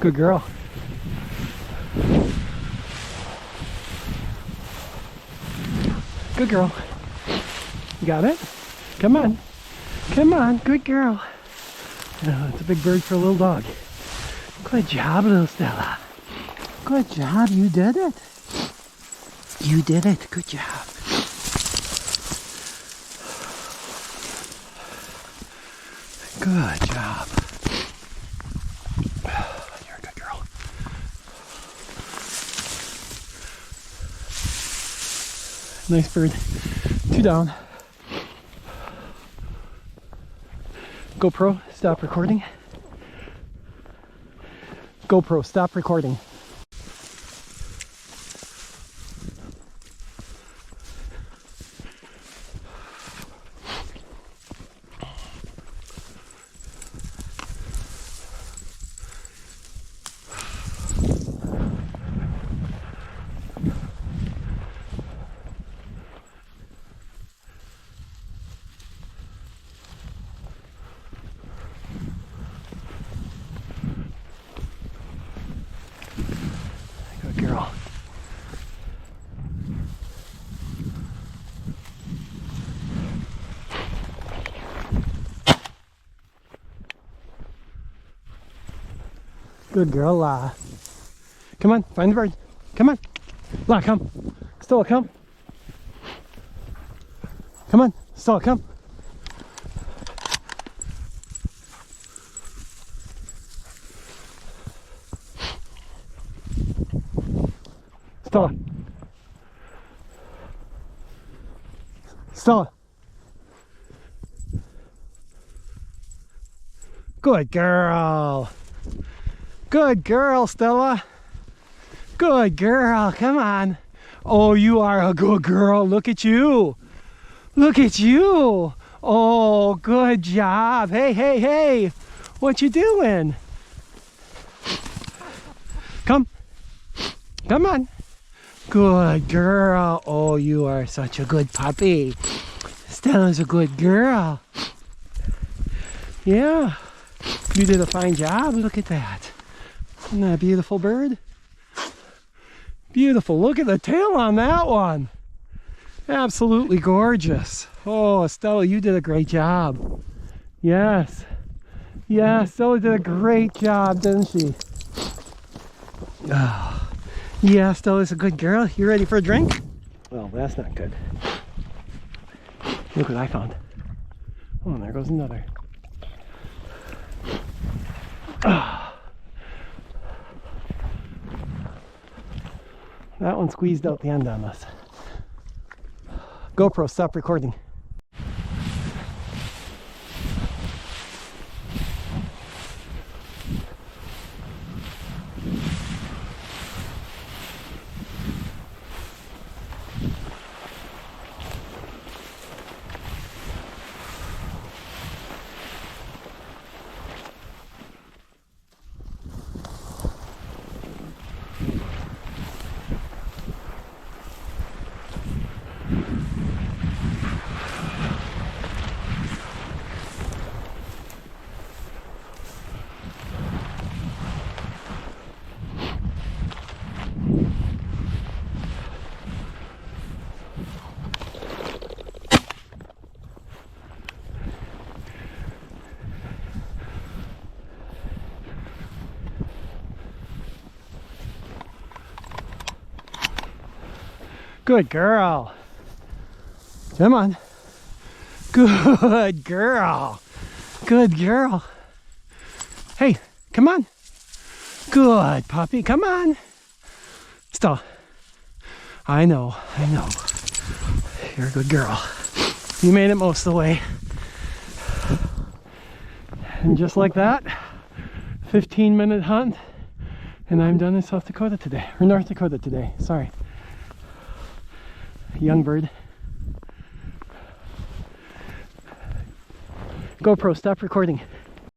Good girl. Good girl. You got it? Come on. Come on. Good girl. Oh, it's a big bird for a little dog. Good job, little Stella. Good job. You did it. You did it. Good job. Good job. You're a good girl. Nice bird. 2 down. GoPro, stop recording. GoPro, stop recording. Good girl. Good girl, La. Come on, find the bird. Come on. La, come. Stella, come. Come on, Stella, come. Stella. Stella. Good girl. Good girl, Stella. Good girl. Come on. Oh, you are a good girl. Look at you. Look at you. Oh, good job. Hey, hey, hey. What you doing? Come. Come on. Good girl. Oh, you are such a good puppy. Stella's a good girl. Yeah. You did a fine job. Look at that. Isn't that a beautiful bird? Beautiful. Look at the tail on that one. Absolutely gorgeous. Oh, Stella, you did a great job. Yes. Yes, Stella did a great job, didn't she? Oh. Yeah, Stella's a good girl. You ready for a drink? Well, that's not good. Look what I found. Oh, and there goes another. Oh. That one squeezed out the end on us. GoPro, stop recording. Good girl. Come on. Good girl. Good girl. Hey, come on. Good puppy. Come on. Stella. I know. You're a good girl. You made it most of the way. And just like that, 15-minute hunt, and I'm done in South Dakota today, or North Dakota today, sorry. Young bird. GoPro, stop recording.